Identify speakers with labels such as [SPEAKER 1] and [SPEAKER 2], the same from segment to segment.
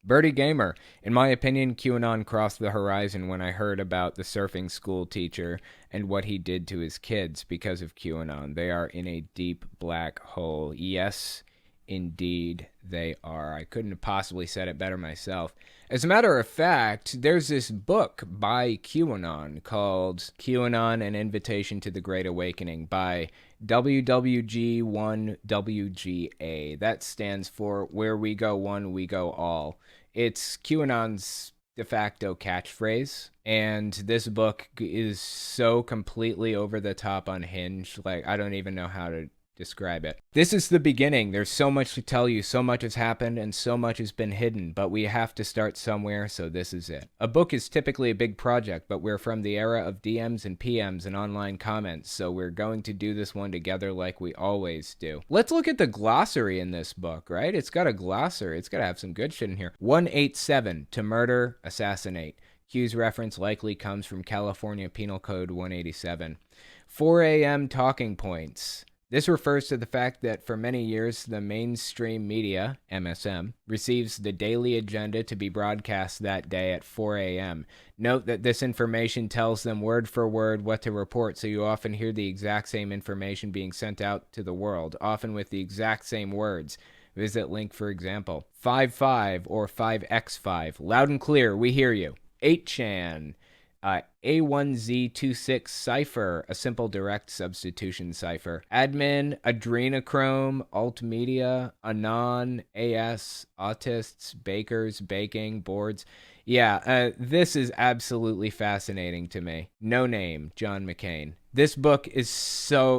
[SPEAKER 1] Birdie Gamer, in my opinion, QAnon crossed the horizon when I heard about the surfing school teacher and what he did to his kids because of QAnon. They are in a deep black hole. Yes, indeed, they are. I couldn't have possibly said it better myself. As a matter of fact, there's this book by QAnon called QAnon, An Invitation to the Great Awakening by WWG1WGA. That stands for Where We Go One, We Go All. It's QAnon's de facto catchphrase, and this book is so completely over the top unhinged, like I don't even know how to describe it. This is the beginning. There's so much to tell you, so much has happened, and so much has been hidden, but we have to start somewhere, so this is it. A book is typically a big project, but we're from the era of DMs and PMs and online comments, so we're going to do this one together like we always do. Let's look at the glossary in this book, right? It's got a glossary. It's got to have some good shit in here. 187, to murder, assassinate. Q's reference likely comes from California Penal Code 187. 4 a.m. talking points. This refers to the fact that for many years, the mainstream media, MSM, receives the daily agenda to be broadcast that day at 4 a.m. Note that this information tells them word for word what to report, so you often hear the exact same information being sent out to the world, often with the exact same words. Visit link for example. 5-5 or 5x5. Loud and clear, we hear you. 8chan. A1Z26 cipher, a simple direct substitution cipher. Admin, adrenochrome, altmedia, anon, AS, autists, bakers, baking, boards. Yeah, this is absolutely fascinating to me. No name, John McCain. This book is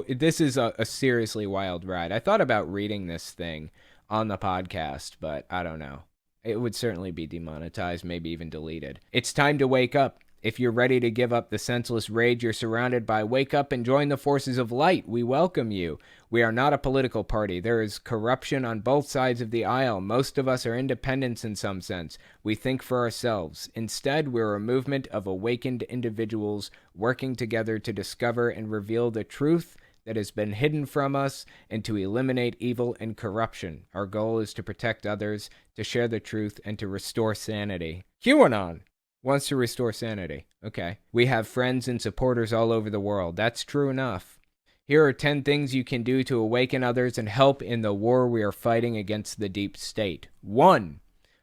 [SPEAKER 1] this is a seriously wild ride. I thought about reading this thing on the podcast, but I don't know. It would certainly be demonetized, maybe even deleted. It's time to wake up. If you're ready to give up the senseless rage you're surrounded by, wake up and join the forces of light. We welcome you. We are not a political party. There is corruption on both sides of the aisle. Most of us are independents in some sense. We think for ourselves. Instead, we're a movement of awakened individuals working together to discover and reveal the truth that has been hidden from us and to eliminate evil and corruption. Our goal is to protect others, to share the truth, and to restore sanity. QAnon wants to restore sanity. Okay. We have friends and supporters all over the world. That's true enough. Here are 10 things you can do to awaken others and help in the war we are fighting against the deep state. 1.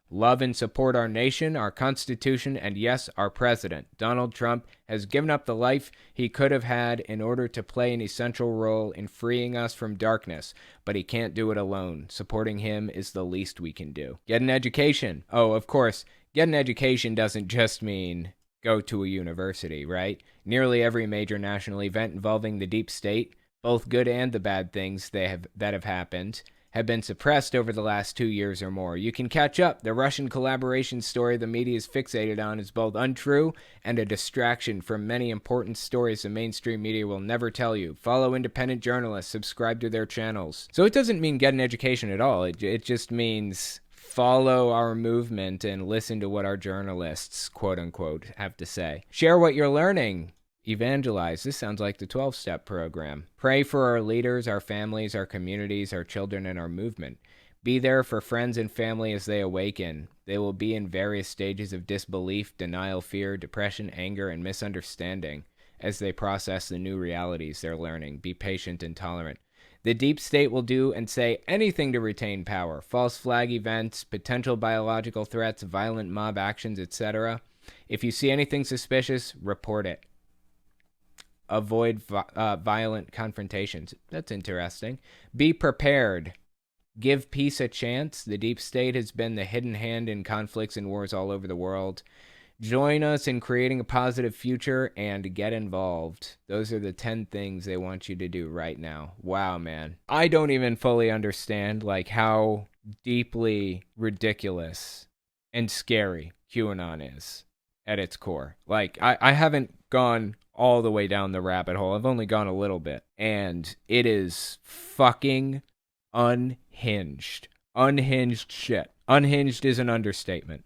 [SPEAKER 1] Love and support our nation, our Constitution, and yes, our president. Donald Trump has given up the life he could have had in order to play an essential role in freeing us from darkness, but he can't do it alone. Supporting him is the least we can do. Get an education. Oh, of course, get an education doesn't just mean go to a university, right? Nearly every major national event involving the deep state, both good and the bad things that have happened, have been suppressed over the last 2 years or more. You can catch up. The Russian collaboration story the media is fixated on is both untrue and a distraction from many important stories the mainstream media will never tell you. Follow independent journalists. Subscribe to their channels. So it doesn't mean get an education at all. It just means follow our movement and listen to what our journalists, quote unquote, have to say. Share what you're learning. Evangelize. This sounds like the 12-step program. Pray for our leaders, our families, our communities, our children, and our movement. Be there for friends and family as they awaken. They will be in various stages of disbelief, denial, fear, depression, anger, and misunderstanding as they process the new realities they're learning. Be patient and tolerant. The deep state will do and say anything to retain power. False flag events, potential biological threats, violent mob actions, etc. If you see anything suspicious, report it. Avoid violent confrontations. That's interesting. Be prepared. Give peace a chance. The deep state has been the hidden hand in conflicts and wars all over the world. Join us in creating a positive future and get involved. Those are the 10 things they want you to do right now. Wow, man. I don't even fully understand how deeply ridiculous and scary QAnon is at its core. I haven't gone all the way down the rabbit hole. I've only gone a little bit. And it is fucking unhinged. Unhinged shit. Unhinged is an understatement.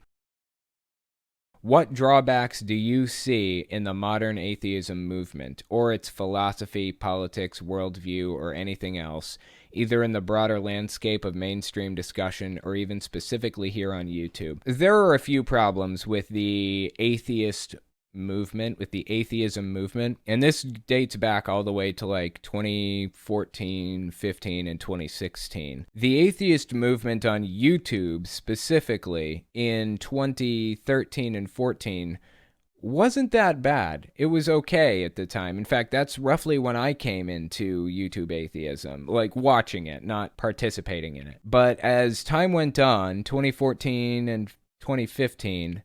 [SPEAKER 1] What drawbacks do you see in the modern atheism movement, or its philosophy, politics, worldview, or anything else? either in the broader landscape of mainstream discussion or even specifically here on YouTube. There are a few problems with the atheist movement, with the atheism movement, and this dates back all the way to like 2014, 15, and 2016. The atheist movement on YouTube specifically in 2013 and 14 wasn't that bad. It was okay at the time. In fact, that's roughly when I came into YouTube atheism, like watching it, not participating in it. But as time went on, 2014 and 2015,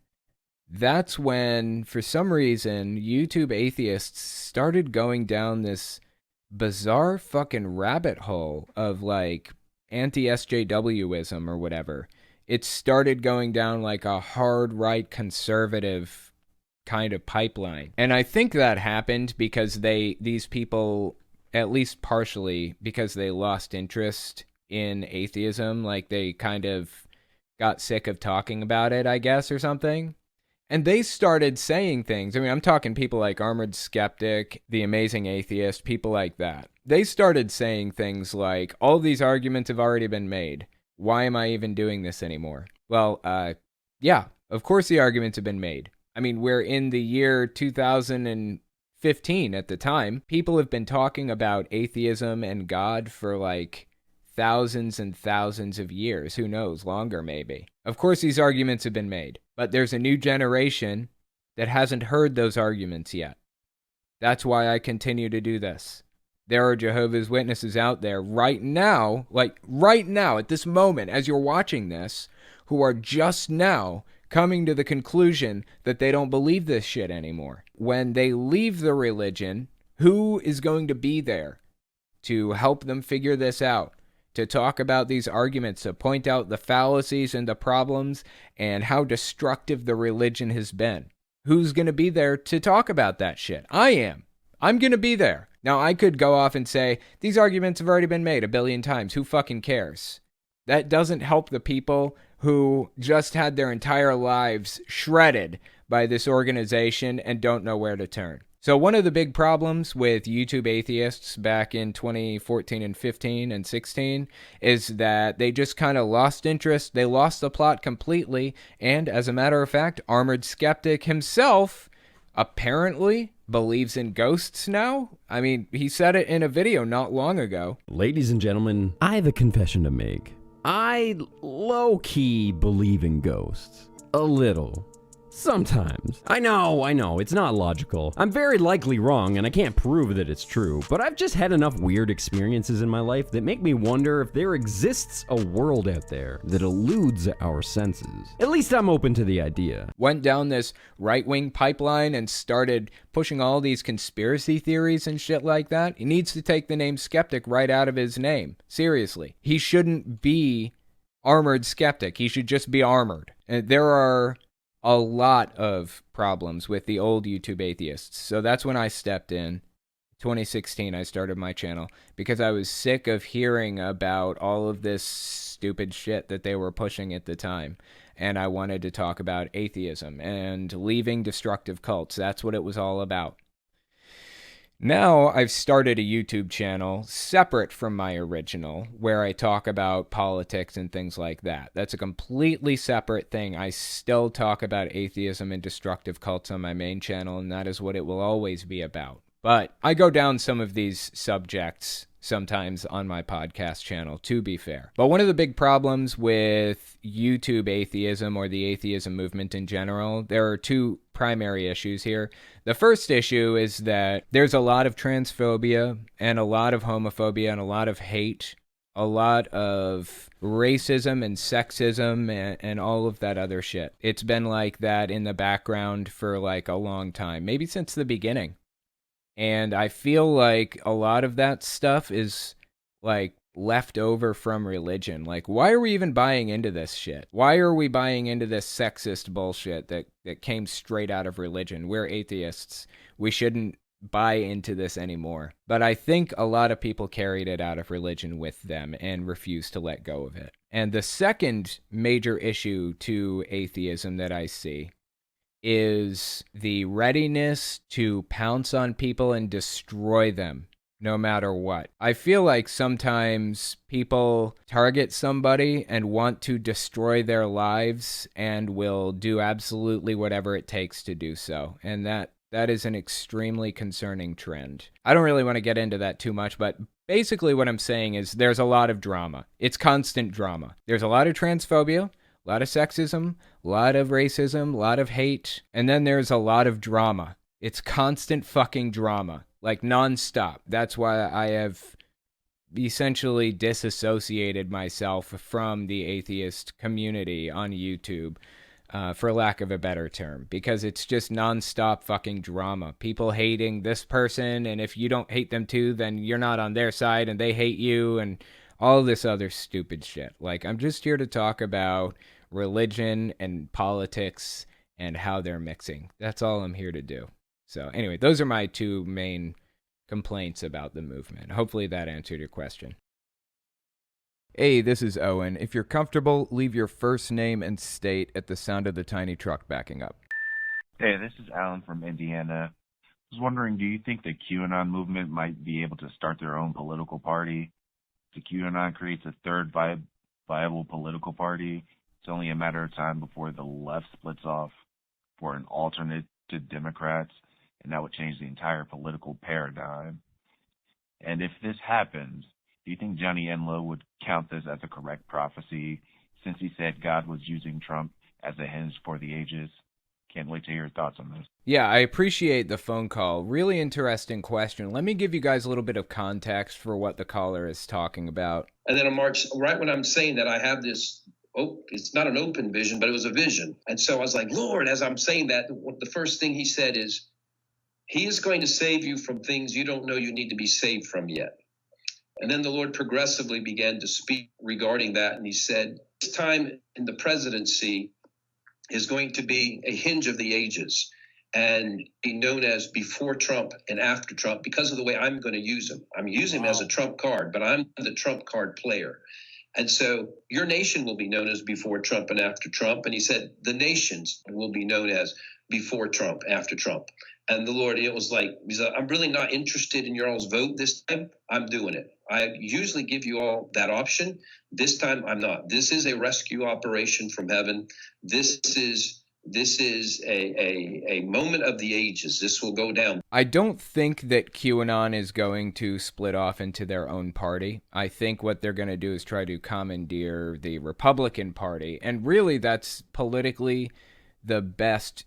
[SPEAKER 1] that's when, for some reason, YouTube atheists started going down this bizarre fucking rabbit hole of like anti-SJWism or whatever. It started going down like a hard right conservative kind of pipeline. And I think that happened because these people, at least partially, because they lost interest in atheism. Like they kind of got sick of talking about it, I guess, or something. And they started saying things. I mean, I'm talking people like Armored Skeptic, The Amazing Atheist, people like that. They started saying things like, all these arguments have already been made. Why am I even doing this anymore? Well, yeah, of course the arguments have been made. I mean, we're in the year 2015 at the time. People have been talking about atheism and God for like thousands and thousands of years. Who knows, longer maybe. Of course, these arguments have been made, but there's a new generation that hasn't heard those arguments yet. That's why I continue to do this. There are Jehovah's Witnesses out there right now, like right now at this moment as you're watching this, who are just now coming to the conclusion that they don't believe this shit anymore. When they leave the religion, who is going to be there to help them figure this out? To talk about these arguments, to point out the fallacies and the problems and how destructive the religion has been. Who's going to be there to talk about that shit? I am. I'm going to be there. Now, I could go off and say, these arguments have already been made a billion times. Who fucking cares? That doesn't help the people who just had their entire lives shredded by this organization and don't know where to turn. So one of the big problems with YouTube atheists back in 2014 and 15 and 16 is that they just kind of lost interest. They lost the plot completely. And as a matter of fact, Armored Skeptic himself apparently believes in ghosts now. I mean, he said it in a video not long ago.
[SPEAKER 2] Ladies and gentlemen, I have a confession to make. I low-key believe in ghosts. A little. Sometimes. I know, it's not logical. I'm very likely wrong, and I can't prove that it's true, but I've just had enough weird experiences in my life that make me wonder if there exists a world out there that eludes our senses. At least I'm open to the idea.
[SPEAKER 1] Went down this right-wing pipeline and started pushing all these conspiracy theories and shit like that. He needs to take the name Skeptic right out of his name. Seriously. He shouldn't be Armored Skeptic. He should just be Armored. And there are a lot of problems with the old YouTube atheists. So that's when I stepped in. 2016, I started my channel because I was sick of hearing about all of this stupid shit that they were pushing at the time. And I wanted to talk about atheism and leaving destructive cults. That's what it was all about. Now I've started a YouTube channel separate from my original where I talk about politics and things like that. That's a completely separate thing. I still talk about atheism and destructive cults on my main channel, and that is what it will always be about. But I go down some of these subjects sometimes on my podcast channel, to be fair. But one of the big problems with YouTube atheism or the atheism movement in general, there are two primary issues here. The first issue is that there's a lot of transphobia and a lot of homophobia and a lot of hate, a lot of racism and sexism and all of that other shit. It's been like that in the background for like a long time, maybe since the beginning. And I feel like a lot of that stuff is like left over from religion. Like, why are we even buying into this shit? Why are we buying into this sexist bullshit that came straight out of religion? We're atheists. We shouldn't buy into this anymore. But I think a lot of people carried it out of religion with them and refused to let go of it. And the second major issue to atheism that I see is the readiness to pounce on people and destroy them no matter what. I feel like sometimes people target somebody and want to destroy their lives and will do absolutely whatever it takes to do so. And that is an extremely concerning trend. I don't really want to get into that too much, but basically what I'm saying is there's a lot of drama. It's constant drama. There's a lot of transphobia, a lot of sexism, a lot of racism, a lot of hate, and then there's a lot of drama. It's constant fucking drama, like nonstop. That's why I have essentially disassociated myself from the atheist community on YouTube, for lack of a better term, because it's just nonstop fucking drama. People hating this person, and if you don't hate them too, then you're not on their side, and they hate you, and all this other stupid shit. Like, I'm just here to talk about religion and politics and how they're mixing. That's all I'm here to do. So anyway, those are my two main complaints about the movement. Hopefully that answered your question. Hey, this is Owen. If you're comfortable, leave your first name and state at the sound of the tiny truck backing up.
[SPEAKER 3] Hey, this is Alan from Indiana. I was wondering, do you think the QAnon movement might be able to start their own political party? If the QAnon creates a third viable political party, it's only a matter of time before the left splits off for an alternate to Democrats, and that would change the entire political paradigm. And if this happens, do you think Johnny Enlow would count this as a correct prophecy, since he said God was using Trump as a hinge for the ages? Can't wait to hear your thoughts on this.
[SPEAKER 1] Yeah, I appreciate the phone call. Really interesting question. Let me give you guys a little bit of context for what the caller is talking about.
[SPEAKER 4] And then on March, right when I'm saying that, I have this, it's not an open vision, but it was a vision. And so I was like, Lord, as I'm saying that, the first thing he said is, he is going to save you from things you don't know you need to be saved from yet. And then the Lord progressively began to speak regarding that. And he said, this time in the presidency is going to be a hinge of the ages and be known as before Trump and after Trump because of the way I'm going to use him. I'm using him as a Trump card, but I'm the Trump card player. And so your nation will be known as before Trump and after Trump. And he said the nations will be known as before Trump, after Trump. And the Lord, it was like, I'm really not interested in your all's vote this time. I'm doing it. I usually give you all that option. This time I'm not. This is a rescue operation from heaven. This is a moment of the ages. This will go down.
[SPEAKER 1] I don't think that QAnon is going to split off into their own party. I think what they're going to do is try to commandeer the Republican Party. And really, that's politically the best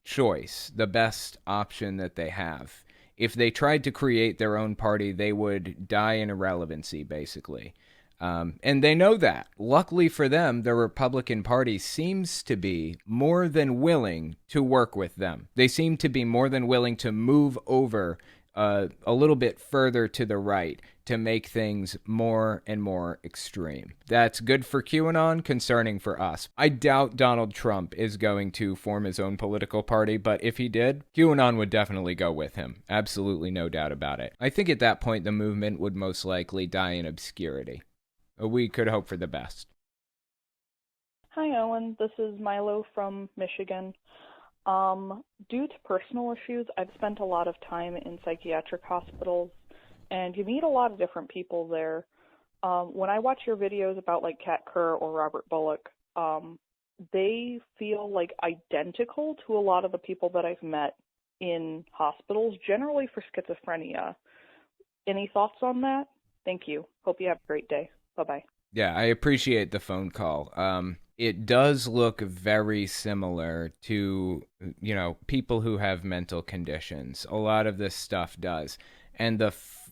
[SPEAKER 1] choice, the best option that they have. If they tried to create their own party, they would die in irrelevancy, basically. And they know that. Luckily for them, the Republican Party seems to be more than willing to work with them. They seem to be more than willing to move over a little bit further to the right to make things more and more extreme. That's good for QAnon, concerning for us. I doubt Donald Trump is going to form his own political party, but if he did, QAnon would definitely go with him. Absolutely no doubt about it. I think at that point the movement would most likely die in obscurity. We could hope for the best.
[SPEAKER 5] Hi, Owen. This is Milo from Michigan. Due to personal issues, I've spent a lot of time in psychiatric hospitals, and you meet a lot of different people there. When I watch your videos about like Kat Kerr or Robert Bullock, they feel like identical to a lot of the people that I've met in hospitals, generally for schizophrenia. Any thoughts on that? Thank you. Hope you have a great day. Bye-bye.
[SPEAKER 1] Yeah, I appreciate the phone call. It does look very similar to, people who have mental conditions. A lot of this stuff does. And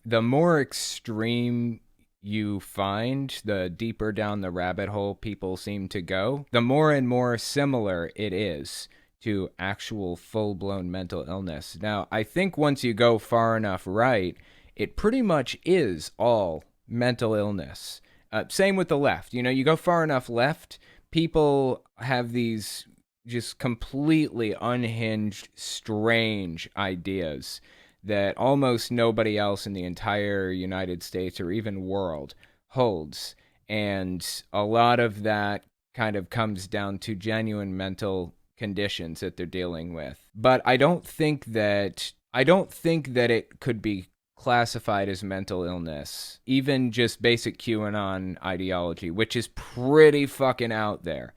[SPEAKER 1] the more extreme you find, the deeper down the rabbit hole people seem to go, the more and more similar it is to actual full-blown mental illness. Now, I think once you go far enough right, it pretty much is all mental illness. Same with the left. You go far enough left, people have these just completely unhinged, strange ideas that almost nobody else in the entire United States or even world holds. And a lot of that kind of comes down to genuine mental conditions that they're dealing with. But I don't think that it could be classified as mental illness. Even just basic QAnon ideology, which is pretty fucking out there.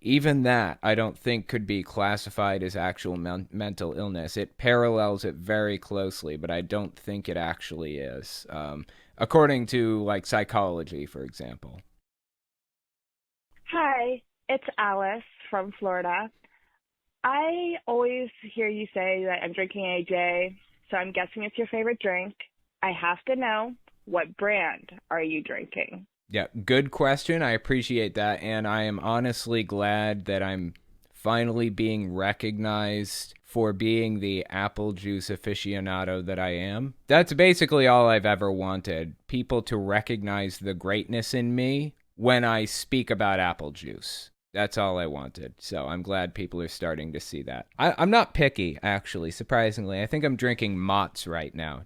[SPEAKER 1] Even that, I don't think could be classified as actual mental illness. It parallels it very closely, but I don't think it actually is. According to, like, psychology, for example.
[SPEAKER 6] Hi, it's Alice from Florida. I always hear you say that I'm drinking AJ, so I'm guessing it's your favorite drink. I have to know, what brand are you drinking?
[SPEAKER 1] Yeah, good question. I appreciate that, and I am honestly glad that I'm finally being recognized for being the apple juice aficionado that I am. That's basically all I've ever wanted, people to recognize the greatness in me when I speak about apple juice. That's all I wanted. So I'm glad people are starting to see that. I'm not picky, actually, surprisingly. I think I'm drinking Mott's right now.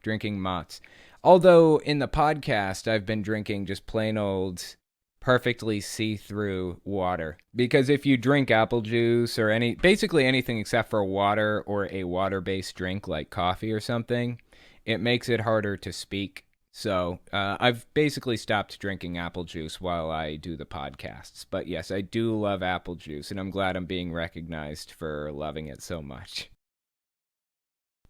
[SPEAKER 1] Although in the podcast, I've been drinking just plain old, perfectly see-through water. Because if you drink apple juice or basically anything except for water or a water-based drink like coffee or something, it makes it harder to speak. So I've basically stopped drinking apple juice while I do the podcasts. But yes, I do love apple juice, and I'm glad I'm being recognized for loving it so much.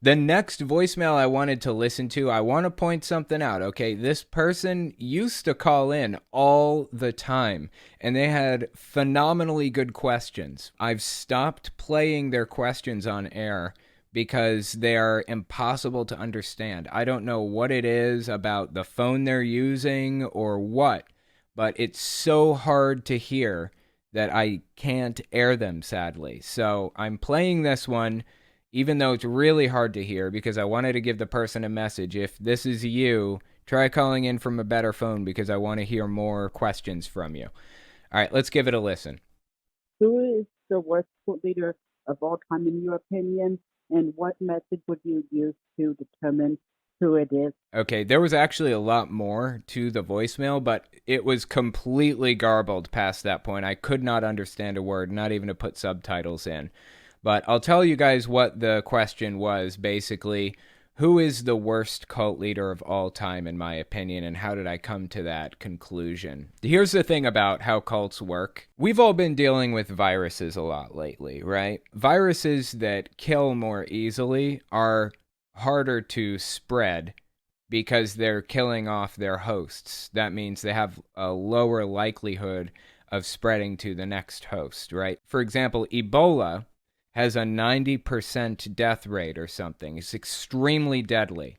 [SPEAKER 1] The next voicemail I wanted to listen to, I want to point something out, okay? This person used to call in all the time, and they had phenomenally good questions. I've stopped playing their questions on air because they are impossible to understand. I don't know what it is about the phone they're using or what, but it's so hard to hear that I can't air them, sadly. So I'm playing this one, even though it's really hard to hear, because I wanted to give the person a message. If this is you, try calling in from a better phone, because I want to hear more questions from you. All right, let's give it a listen.
[SPEAKER 7] Who is the worst cult leader of all time, in your opinion? And what method would you use to determine who it is?
[SPEAKER 1] Okay, there was actually a lot more to the voicemail, but it was completely garbled past that point. I could not understand a word, not even to put subtitles in. But I'll tell you guys what the question was, basically. Who is the worst cult leader of all time, in my opinion, and how did I come to that conclusion? Here's the thing about how cults work. We've all been dealing with viruses a lot lately, right? Viruses that kill more easily are harder to spread because they're killing off their hosts. That means they have a lower likelihood of spreading to the next host, right? For example, Ebola has a 90% death rate or something. It's extremely deadly,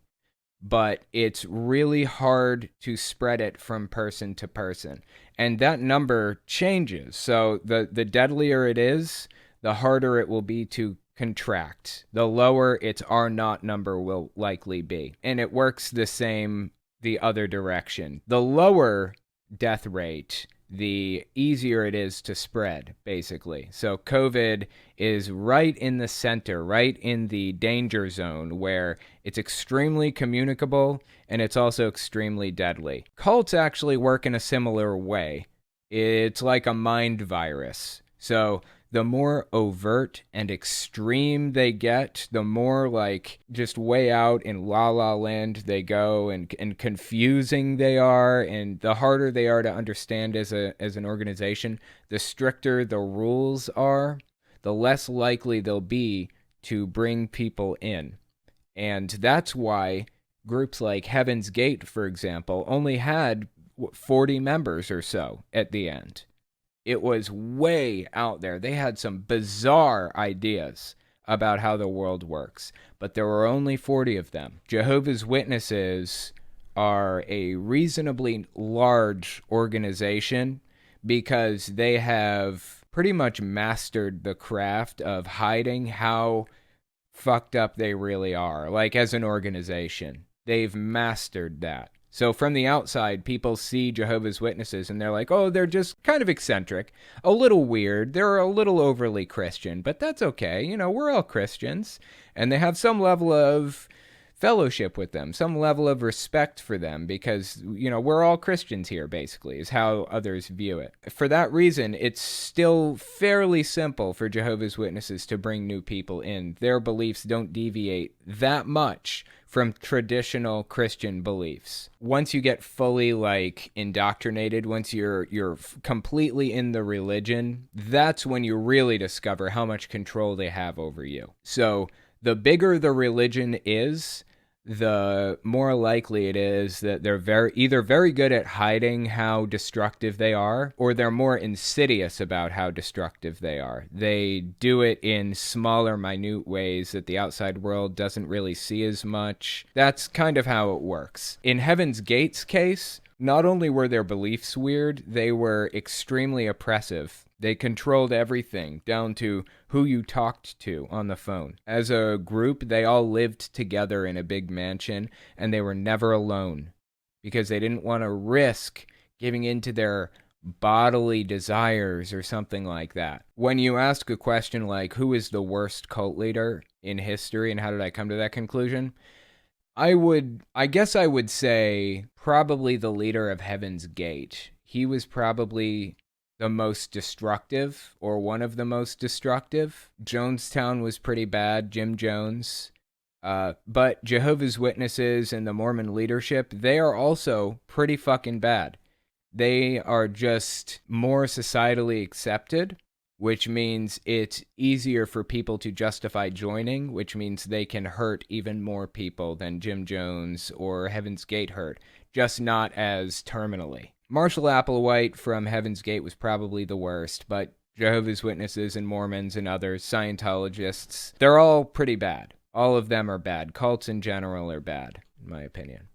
[SPEAKER 1] but it's really hard to spread it from person to person. And that number changes. So the deadlier it is, the harder it will be to contract. The lower its R naught number will likely be. And it works the same the other direction. The lower death rate, the easier it is to spread, basically. So COVID is right in the center, right in the danger zone, where it's extremely communicable and it's also extremely deadly. Cults actually work in a similar way. It's like a mind virus. So the more overt and extreme they get, the more like just way out in la la land they go, and confusing they are, and the harder they are to understand as an organization, the stricter the rules are, the less likely they'll be to bring people in. And that's why groups like Heaven's Gate, for example, only had 40 members or so at the end. It was way out there. They had some bizarre ideas about how the world works, but there were only 40 of them. Jehovah's Witnesses are a reasonably large organization because they have pretty much mastered the craft of hiding how fucked up they really are. Like, as an organization, they've mastered that. So from the outside, people see Jehovah's Witnesses and they're like, oh, they're just kind of eccentric, a little weird, they're a little overly Christian, but that's okay, you know, we're all Christians. And they have some level of fellowship with them, some level of respect for them, because, we're all Christians here, basically, is how others view it. For that reason, it's still fairly simple for Jehovah's Witnesses to bring new people in. Their beliefs don't deviate that much from traditional Christian beliefs. Once you get fully indoctrinated, once you're completely in the religion, that's when you really discover how much control they have over you. So the bigger the religion is, the more likely it is that they're either very good at hiding how destructive they are, or they're more insidious about how destructive they are. They do it in smaller, minute ways that the outside world doesn't really see as much. That's kind of how it works. In Heaven's Gate's case, not only were their beliefs weird, they were extremely oppressive. They controlled everything, down to who you talked to on the phone. As a group, they all lived together in a big mansion, and they were never alone, because they didn't want to risk giving in to their bodily desires or something like that. When you ask a question like, who is the worst cult leader in history, and how did I come to that conclusion? I guess I would say probably the leader of Heaven's Gate. He was probably the most destructive, or one of the most destructive. Jonestown was pretty bad, Jim Jones. But Jehovah's Witnesses and the Mormon leadership, they are also pretty fucking bad. They are just more societally accepted, which means it's easier for people to justify joining, which means they can hurt even more people than Jim Jones or Heaven's Gate hurt, just not as terminally. Marshall Applewhite from Heaven's Gate was probably the worst, but Jehovah's Witnesses and Mormons and others, Scientologists, they're all pretty bad. All of them are bad. Cults in general are bad, in my opinion.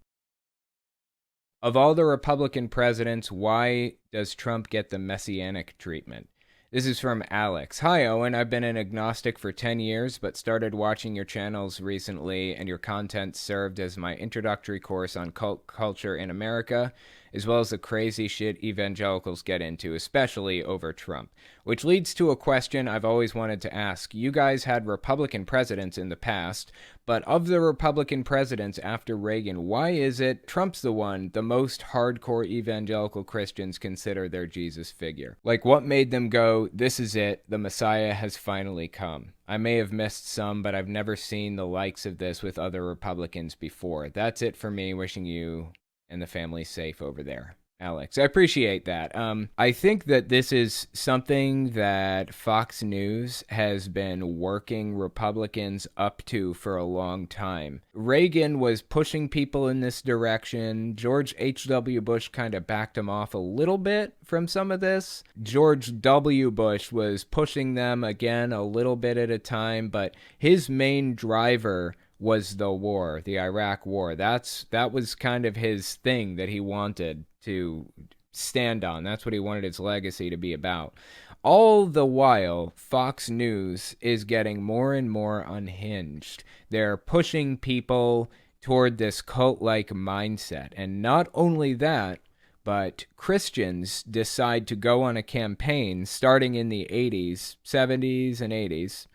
[SPEAKER 1] Of all the Republican presidents, why does Trump get the messianic treatment? This is from Alex. Hi, Owen. I've been an agnostic for 10 years, but started watching your channels recently, and your content served as my introductory course on cult culture in America, as well as the crazy shit evangelicals get into, especially over Trump. Which leads to a question I've always wanted to ask. You guys had Republican presidents in the past, but of the Republican presidents after Reagan, why is it Trump's the one the most hardcore evangelical Christians consider their Jesus figure? Like, what made them go, this is it, the Messiah has finally come? I may have missed some, but I've never seen the likes of this with other Republicans before. That's it for me. Wishing you and the family safe over there. Alex, I appreciate that. I think that this is something that Fox News has been working Republicans up to for a long time. Reagan was pushing people in this direction. George H.W. Bush kind of backed him off a little bit from some of this. George W. Bush was pushing them again a little bit at a time, but his main driver was the war, the Iraq war. That was kind of his thing that he wanted to stand on. That's what he wanted his legacy to be about. All the while, Fox News is getting more and more unhinged. They're pushing people toward this cult-like mindset. And not only that, but Christians decide to go on a campaign starting in the 80s, 70s, and 80s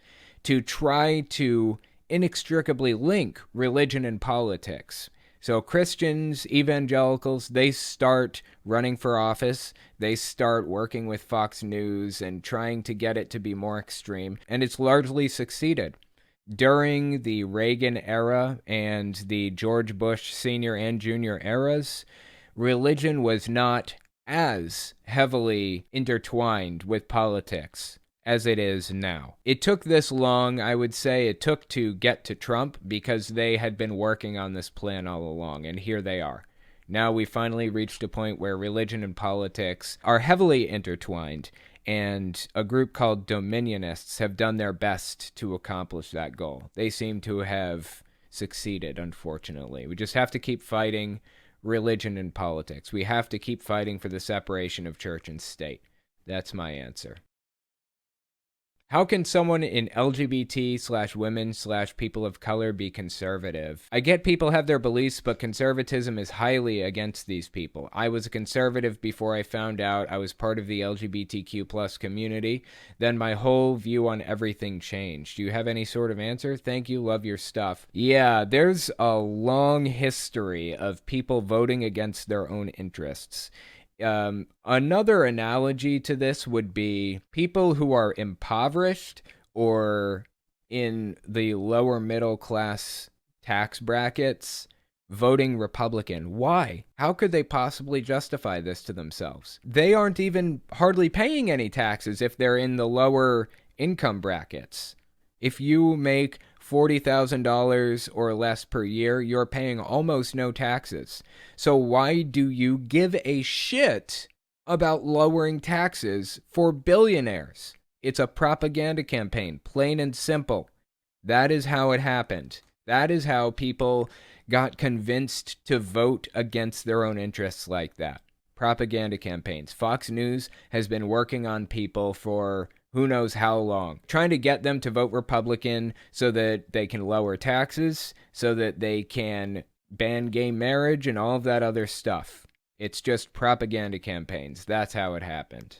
[SPEAKER 1] to try to inextricably link religion and politics. So Christians, evangelicals, they start running for office. They start working with Fox News and trying to get it to be more extreme. And it's largely succeeded. During the Reagan era and the George Bush Sr. and Jr. eras, religion was not as heavily intertwined with politics as it is now. It took this long, I would say, it took to get to Trump because they had been working on this plan all along, and here they are. Now we finally reached a point where religion and politics are heavily intertwined, and a group called Dominionists have done their best to accomplish that goal. They seem to have succeeded, unfortunately. We just have to keep fighting religion and politics. We have to keep fighting for the separation of church and state. That's my answer. How can someone in LGBT/women/people of color be conservative? I get people have their beliefs, but conservatism is highly against these people. I was a conservative before I found out I was part of the LGBTQ plus community. Then my whole view on everything changed. Do you have any sort of answer? Thank you. Love your stuff. Yeah, there's a long history of people voting against their own interests. Another analogy to this would be people who are impoverished or in the lower middle class tax brackets voting Republican. Why? How could they possibly justify this to themselves? They aren't even hardly paying any taxes if they're in the lower income brackets. If you make $40,000 or less per year, you're paying almost no taxes. So why do you give a shit about lowering taxes for billionaires? It's a propaganda campaign, plain and simple. That is how it happened. That is how people got convinced to vote against their own interests like that. Propaganda campaigns. Fox News has been working on people for who knows how long, trying to get them to vote Republican so that they can lower taxes, so that they can ban gay marriage and all of that other stuff. It's just propaganda campaigns. That's how it happened.